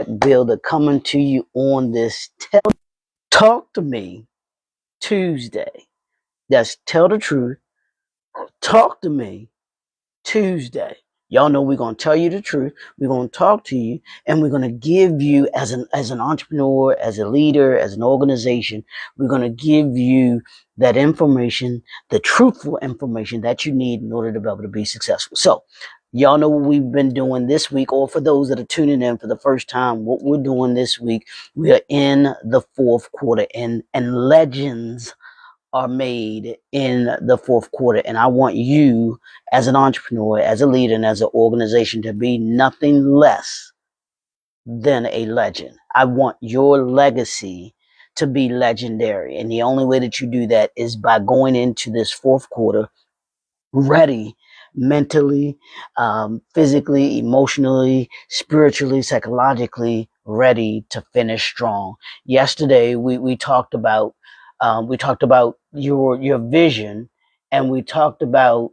Builder coming to you on this Talk to Me Tuesday. That's Tell the Truth, Talk to Me Tuesday. Y'all know we're going to tell you the truth. We're going to talk to you, and we're going to give you, as an entrepreneur, as a leader, as an organization, we're going to give you that information, the truthful information that you need in order to be able to be successful. So y'all know what we've been doing this week, or for those that are tuning in for the first time, what we're doing this week, we are in the fourth quarter, and legends are made in the fourth quarter. And I want you, as an entrepreneur, as a leader, and as an organization, to be nothing less than a legend. I want your legacy to be legendary. And the only way that you do that is by going into this fourth quarter ready, mentally, physically, emotionally, spiritually, psychologically ready to finish strong. Yesterday we talked about your vision, and we talked about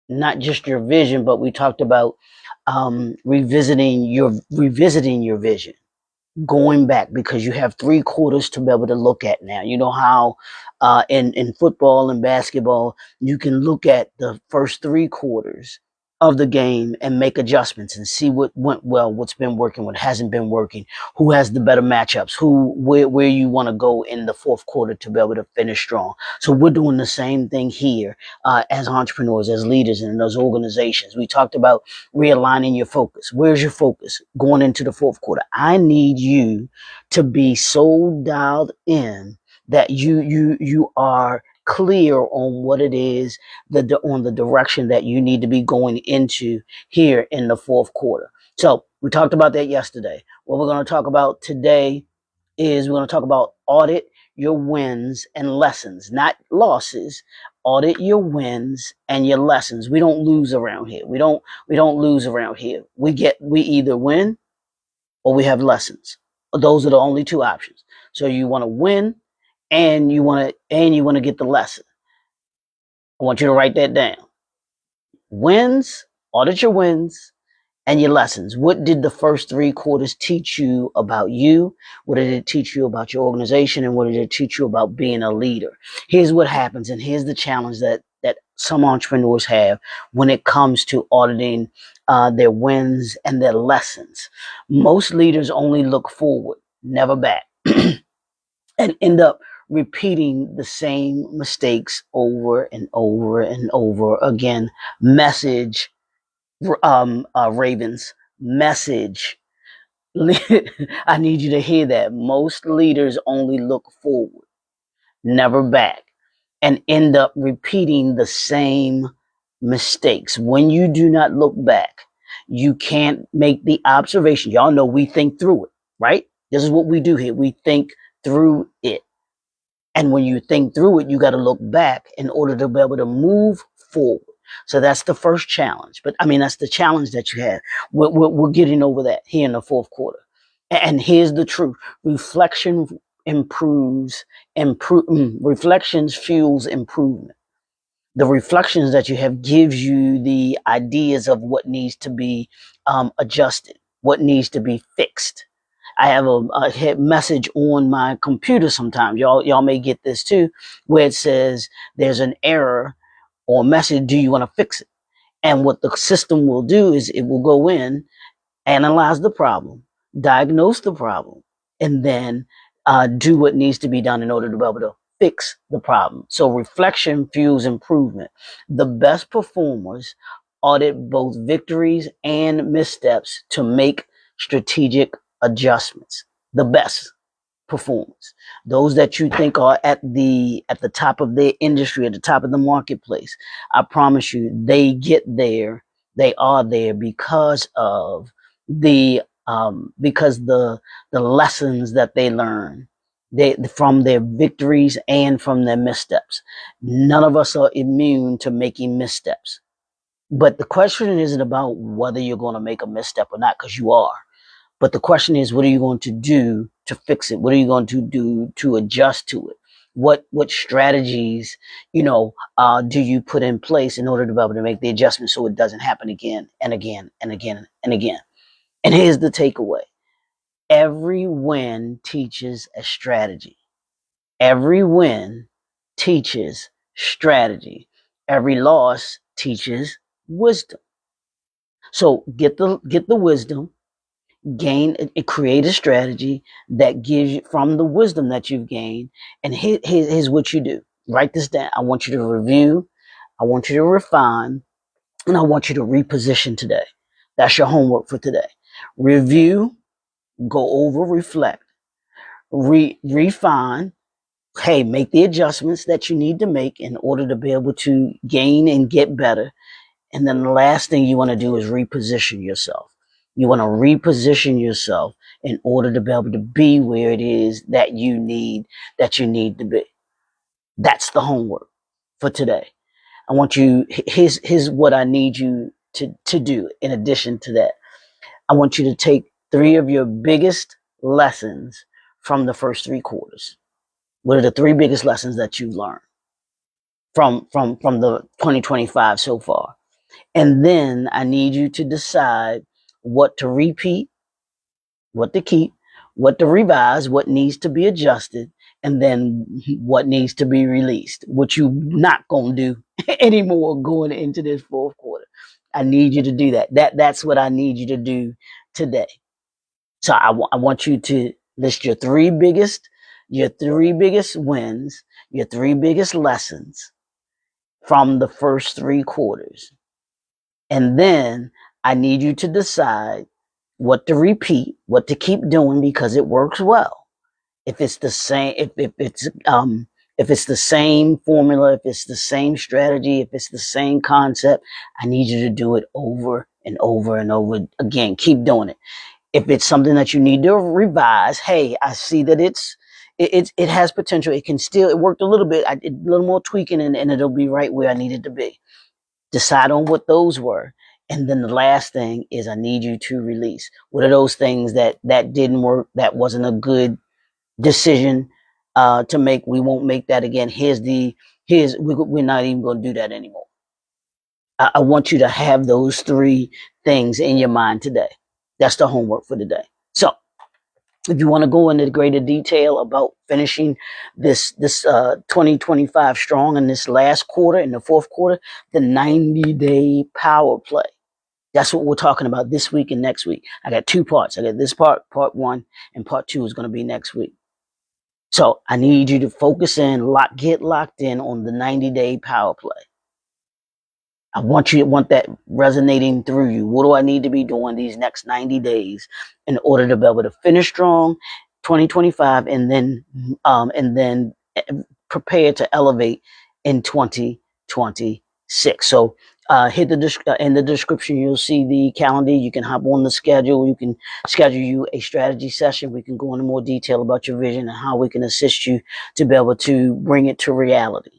not just your vision, but we talked about revisiting your vision, going back, because you have 3 quarters to be able to look at now. You know how in football and basketball, you can look at the first 3 quarters of the game and make adjustments and see what went well, what's been working, what hasn't been working, who has the better matchups, where you want to go in the fourth quarter to be able to finish strong. So we're doing the same thing here as entrepreneurs, as leaders, and in those organizations. We talked about realigning your focus. Where's your focus going into the fourth quarter? I need you to be so dialed in that you are clear on what it is, on the direction that you need to be going into here in the fourth quarter. So we talked about that yesterday. What we're going to talk about today is we're going to talk about audit your wins and lessons, not losses. Audit your wins and your lessons. We don't lose around here. We don't lose around here. We either win or we have lessons. Those are the only 2 options. So you want to win, and you want to get the lesson. I want you to write that down. Wins, audit your wins and your lessons. What did the first 3 quarters teach you about you? What did it teach you about your organization? And what did it teach you about being a leader? Here's what happens, and here's the challenge that some entrepreneurs have when it comes to auditing their wins and their lessons. Most leaders only look forward, never back, and end up repeating the same mistakes over and over and over again. Message, Ravens, message. I need you to hear that. Most leaders only look forward, never back, and end up repeating the same mistakes. When you do not look back, you can't make the observation. Y'all know we think through it, right? This is what we do here. We think through it. And when you think through it, you got to look back in order to be able to move forward. So that's the first challenge. But I mean, that's the challenge that you have. We're getting over that here in the fourth quarter. And here's the truth. Reflections fuels improvement. The reflections that you have gives you the ideas of what needs to be adjusted, what needs to be fixed. I have a message on my computer sometimes. Y'all may get this too, where it says there's an error or message. Do you want to fix it? And what the system will do is it will go in, analyze the problem, diagnose the problem, and then do what needs to be done in order to be able to fix the problem. So reflection fuels improvement. The best performers audit both victories and missteps to make strategic adjustments. The best performers, those that you think are at the top of their industry, at the top of the marketplace, I promise you, they get there. They are there because of the lessons that they learn from their victories and from their missteps. None of us are immune to making missteps. But the question isn't about whether you're going to make a misstep or not, because you are. But the question is, what are you going to do to fix it? What are you going to do to adjust to it? What strategies, do you put in place in order to be able to make the adjustment so it doesn't happen again and again and again and again? And here's the takeaway. Every win teaches a strategy. Every win teaches strategy. Every loss teaches wisdom. So get the wisdom, create a strategy that gives you from the wisdom that you've gained. And here's what you do. Write this down. I want you to review. I want you to refine, and I want you to reposition today. That's your homework for today. Review, go over, reflect, refine. Hey, make the adjustments that you need to make in order to be able to gain and get better. And then the last thing you want to do is reposition yourself. You want to reposition yourself in order to be able to be where it is that you need to be. That's the homework for today. I want you, here's what I need you to do in addition to that. I want you to take 3 of your biggest lessons from the first 3 quarters. What are the 3 biggest lessons that you've learned from the 2025 so far? And then I need you to decide what to repeat, what to keep, what to revise, what needs to be adjusted, and then what needs to be released, what you not going to do anymore going into this 4th quarter. I need you to do that. That's what I need you to do today. So I want you to list your 3 biggest wins, your 3 biggest lessons from the first 3 quarters. And then I need you to decide what to repeat, what to keep doing because it works well. If it's the same, if it's the same formula, if it's the same strategy, if it's the same concept, I need you to do it over and over and over again. Keep doing it. If it's something that you need to revise, hey, I see that it has potential. It worked a little bit. I did a little more tweaking and it'll be right where I need it to be. Decide on what those were. And then the last thing is I need you to release. What are those things that didn't work, that wasn't a good decision to make? We won't make that again. We're not even going to do that anymore. I want you to have those 3 things in your mind today. That's the homework for today. So if you want to go into greater detail about finishing this 2025 strong in this last quarter, in the 4th quarter, the 90-day power play. That's what we're talking about this week and next week. I got 2 parts. I got this part 1, and part 2 is going to be next week. So I need you to focus in, get locked in on the 90-day power play. I want that resonating through you. What do I need to be doing these next 90 days in order to be able to finish strong 2025 and then prepare to elevate in 2026. So hit in the description, you'll see the calendar. You can hop on the schedule. You can schedule you a strategy session. We can go into more detail about your vision and how we can assist you to be able to bring it to reality.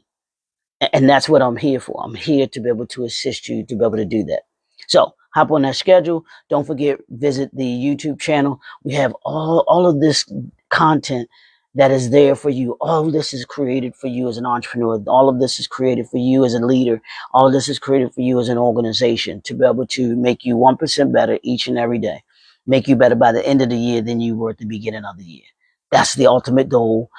And that's what I'm here for. I'm here to be able to assist you to be able to do that. So hop on that schedule. Don't forget, visit the YouTube channel. We have all of this content that is there for you. All of this is created for you as an entrepreneur. All of this is created for you as a leader. All of this is created for you as an organization to be able to make you 1% better each and every day. Make you better by the end of the year than you were at the beginning of the year. That's the ultimate goal,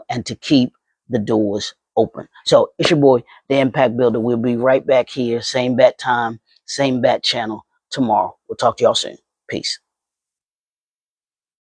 and to keep the doors open. So it's your boy, the Impact Builder. We'll be right back here, same bat time, same bat channel tomorrow. We'll talk to y'all soon. Peace.